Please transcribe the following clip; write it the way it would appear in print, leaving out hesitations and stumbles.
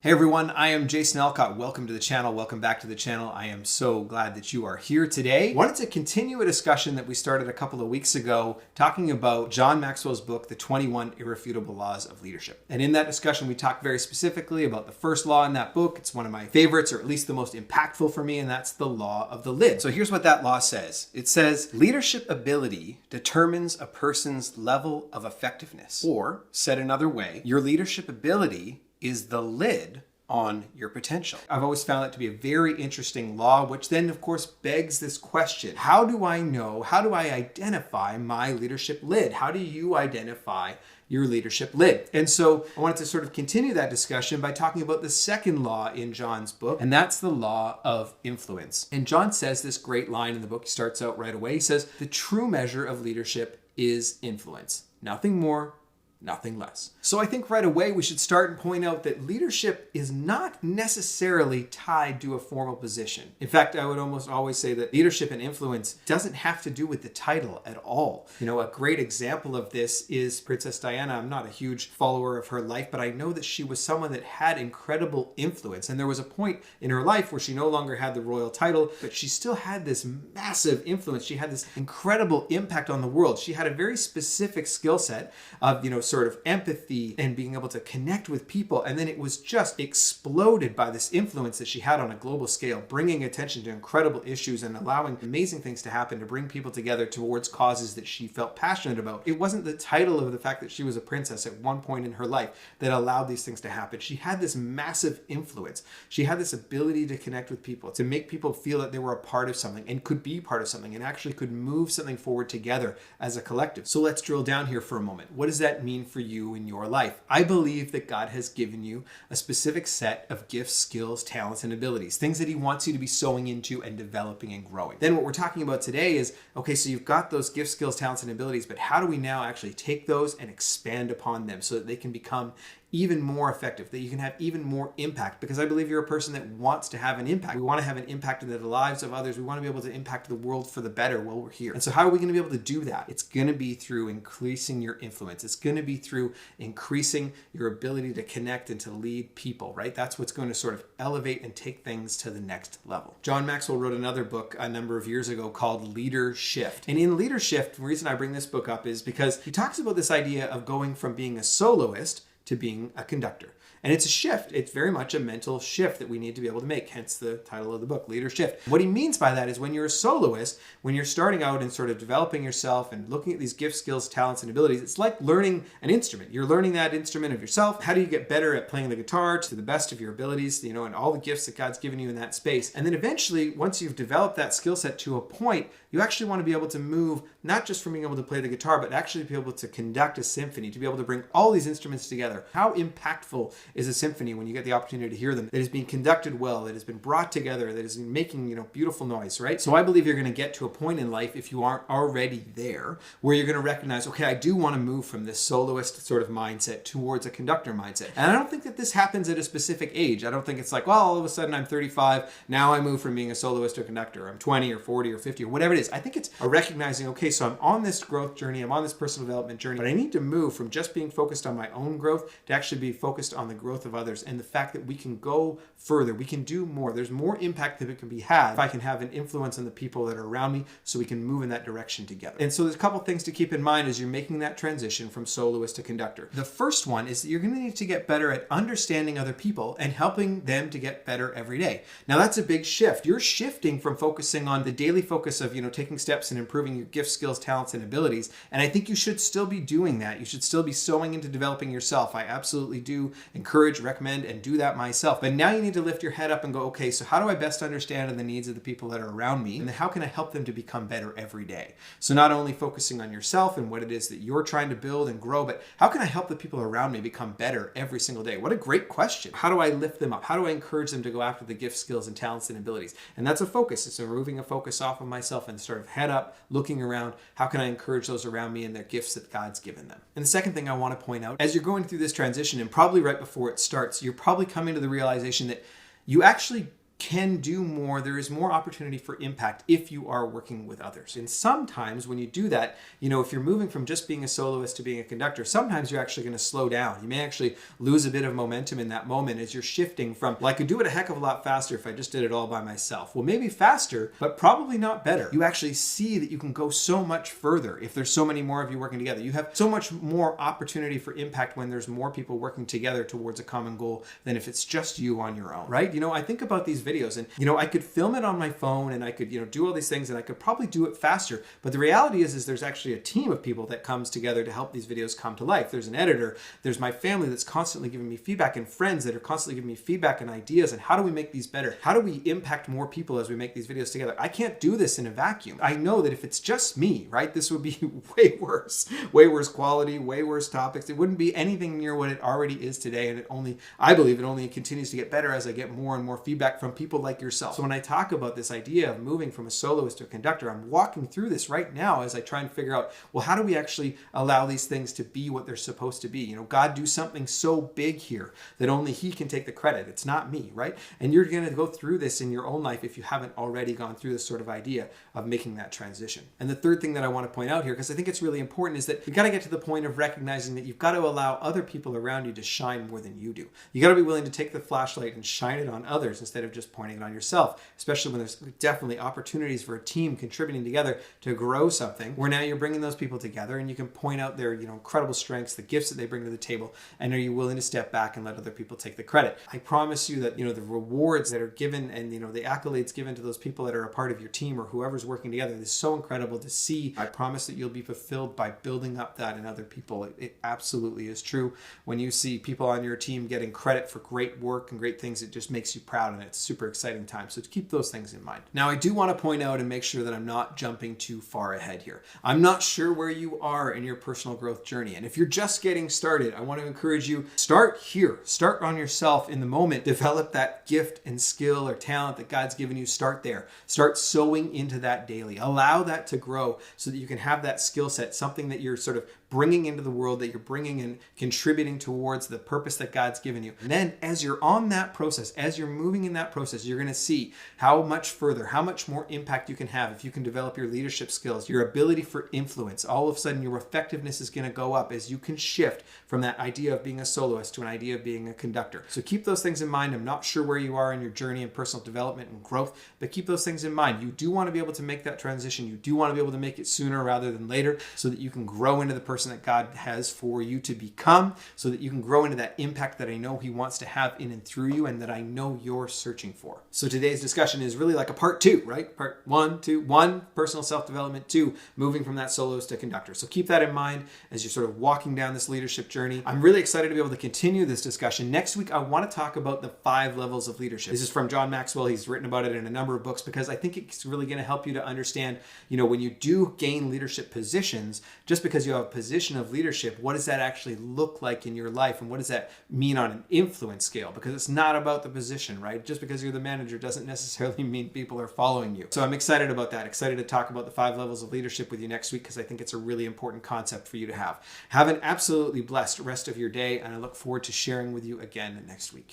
Hey everyone, I am Jason Alcott. Welcome to the channel. Welcome back to the channel. I am so glad that you are here today. I wanted to continue a discussion that we started a couple of weeks ago talking about John Maxwell's book, The 21 Irrefutable Laws of Leadership. And in that discussion, we talked very specifically about the first law in that book. It's one of my favorites, or at least the most impactful for me, and that's the law of the lid. So here's what that law says. It says, leadership ability determines a person's level of effectiveness. Or, said another way, your leadership ability is the lid on your potential. I've always found that to be a very interesting law, which then of course begs this question. How do I identify my leadership lid? How do you identify your leadership lid? And so I wanted to sort of continue that discussion by talking about the second law in John's book, and that's the law of influence. And John says this great line in the book. He starts out right away. He says, the true measure of leadership is influence. Nothing more, nothing less. So I think right away we should start and point out that leadership is not necessarily tied to a formal position. In fact, I would almost always say that leadership and influence doesn't have to do with the title at all. You know, a great example of this is Princess Diana. I'm not a huge follower of her life, but I know that she was someone that had incredible influence. And there was a point in her life where she no longer had the royal title, but she still had this massive influence. She had this incredible impact on the world. She had a very specific skill set of, sort of empathy and being able to connect with people. And then it was just exploded by this influence that she had on a global scale, bringing attention to incredible issues and allowing amazing things to happen to bring people together towards causes that she felt passionate about. It wasn't the title of the fact that she was a princess at one point in her life that allowed these things to happen. She had this massive influence. She had this ability to connect with people, to make people feel that they were a part of something and could be part of something and actually could move something forward together as a collective. So let's drill down here for a moment. What does that mean for you in your life? I believe that God has given you a specific set of gifts, skills, talents, and abilities, things that he wants you to be sowing into and developing and growing. Then what we're talking about today is, okay, so you've got those gifts, skills, talents, and abilities, but how do we now actually take those and expand upon them so that they can become even more effective, that you can have even more impact? Because I believe you're a person that wants to have an impact. We want to have an impact in the lives of others. We want to be able to impact the world for the better while we're here. And so how are we going to be able to do that? It's going to be through increasing your influence. It's going to be through increasing your ability to connect and to lead people, right? That's what's going to sort of elevate and take things to the next level. John Maxwell wrote another book a number of years ago called Leadership. And in Leadership, the reason I bring this book up is because he talks about this idea of going from being a soloist to being a conductor. And it's a shift. It's very much a mental shift that we need to be able to make, hence the title of the book, Leadership. What he means by that is when you're a soloist, when you're starting out and sort of developing yourself and looking at these gifts, skills, talents, and abilities, it's like learning an instrument. You're learning that instrument of yourself. How do you get better at playing the guitar to the best of your abilities, and all the gifts that God's given you in that space? And then eventually, once you've developed that skill set to a point, you actually want to be able to move, not just from being able to play the guitar, but actually be able to conduct a symphony, to be able to bring all these instruments together. How impactful is a symphony when you get the opportunity to hear them, that is being conducted well, that has been brought together, that is making, beautiful noise, right? So I believe you're going to get to a point in life, if you aren't already there, where you're going to recognize, okay, I do want to move from this soloist sort of mindset towards a conductor mindset. And I don't think that this happens at a specific age. I don't think it's like, well, all of a sudden I'm 35, now I move from being a soloist to a conductor. I'm 20 or 40 or 50 or whatever it is. I think it's a recognizing, okay, so I'm on this growth journey, I'm on this personal development journey, but I need to move from just being focused on my own growth to actually be focused on the growth of others, and the fact that we can go further, we can do more. There's more impact that can be had if I can have an influence on the people that are around me, so we can move in that direction together. And so there's a couple things to keep in mind as you're making that transition from soloist to conductor. The first one is that you're going to need to get better at understanding other people and helping them to get better every day. Now that's a big shift. You're shifting from focusing on the daily focus of, taking steps and improving your gifts, skills, talents, and abilities. And I think you should still be doing that. You should still be sowing into developing yourself. I absolutely do encourage, recommend, and do that myself. But now you need to lift your head up and go, okay, so how do I best understand the needs of the people that are around me? And how can I help them to become better every day? So not only focusing on yourself and what it is that you're trying to build and grow, but how can I help the people around me become better every single day? What a great question. How do I lift them up? How do I encourage them to go after the gifts, skills, and talents and abilities? And that's a focus. It's removing a focus off of myself and sort of head up, looking around. How can I encourage those around me and their gifts that God's given them? And the second thing I want to point out, as you're going through this transition, and probably right before it starts, you're probably coming to the realization that you actually can do more. There is more opportunity for impact if you are working with others. And sometimes when you do that, if you're moving from just being a soloist to being a conductor, sometimes you're actually going to slow down. You may actually lose a bit of momentum in that moment as you're shifting from, well, I could do it a heck of a lot faster if I just did it all by myself. Well, maybe faster, but probably not better. You actually see that you can go so much further if there's so many more of you working together. You have so much more opportunity for impact when there's more people working together towards a common goal than if it's just you on your own, right? I think about these videos and, I could film it on my phone and I could, do all these things and I could probably do it faster. But the reality is there's actually a team of people that comes together to help these videos come to life. There's an editor, there's my family that's constantly giving me feedback, and friends that are constantly giving me feedback and ideas. And how do we make these better? How do we impact more people as we make these videos together? I can't do this in a vacuum. I know that if it's just me, right, this would be way worse quality, way worse topics. It wouldn't be anything near what it already is today. And I believe it only continues to get better as I get more and more feedback from people like yourself. So when I talk about this idea of moving from a soloist to a conductor, I'm walking through this right now as I try and figure out, well, how do we actually allow these things to be what they're supposed to be? God do something so big here that only He can take the credit. It's not me, right? And you're going to go through this in your own life if you haven't already gone through this sort of idea of making that transition. And the third thing that I want to point out here, because I think it's really important, is that you've got to get to the point of recognizing that you've got to allow other people around you to shine more than you do. You got to be willing to take the flashlight and shine it on others instead of just pointing it on yourself, especially when there's definitely opportunities for a team contributing together to grow something where now you're bringing those people together and you can point out their incredible strengths, the gifts that they bring to the table, and are you willing to step back and let other people take the credit? I promise you that the rewards that are given and the accolades given to those people that are a part of your team or whoever's working together is so incredible to see. I promise that you'll be fulfilled by building up that in other people. It absolutely is true. When you see people on your team getting credit for great work and great things, it just makes you proud, and it's a super exciting time. So to keep those things in mind. Now, I do want to point out and make sure that I'm not jumping too far ahead here. I'm not sure where you are in your personal growth journey. And if you're just getting started, I want to encourage you, start here. Start on yourself in the moment. Develop that gift and skill or talent that God's given you. Start there. Start sowing into that daily. Allow that to grow so that you can have that skill set, something that you're sort of bringing into the world, that you're bringing and contributing towards the purpose that God's given you. And then as you're on that process, as you're moving in that process, you're going to see how much further, how much more impact you can have if you can develop your leadership skills, your ability for influence. All of a sudden, your effectiveness is going to go up as you can shift from that idea of being a soloist to an idea of being a conductor. So keep those things in mind. I'm not sure where you are in your journey in personal development and growth, but keep those things in mind. You do want to be able to make that transition. You do want to be able to make it sooner rather than later so that you can grow into the person that God has for you to become, so that you can grow into that impact that I know He wants to have in and through you and that I know you're searching for. So today's discussion is really like a part two, right? Part one, personal self-development, 2, moving from that soloist to conductor. So keep that in mind as you're sort of walking down this leadership journey. I'm really excited to be able to continue this discussion. Next week, I want to talk about the 5 levels of leadership. This is from John Maxwell. He's written about it in a number of books because I think it's really going to help you to understand, when you do gain leadership positions, just because you have a position of leadership, what does that actually look like in your life? And what does that mean on an influence scale? Because it's not about the position, right? Just because you're the manager doesn't necessarily mean people are following you. So I'm excited about that. Excited to talk about the 5 levels of leadership with you next week because I think it's a really important concept for you to have. Have an absolutely blessed rest of your day, and I look forward to sharing with you again next week.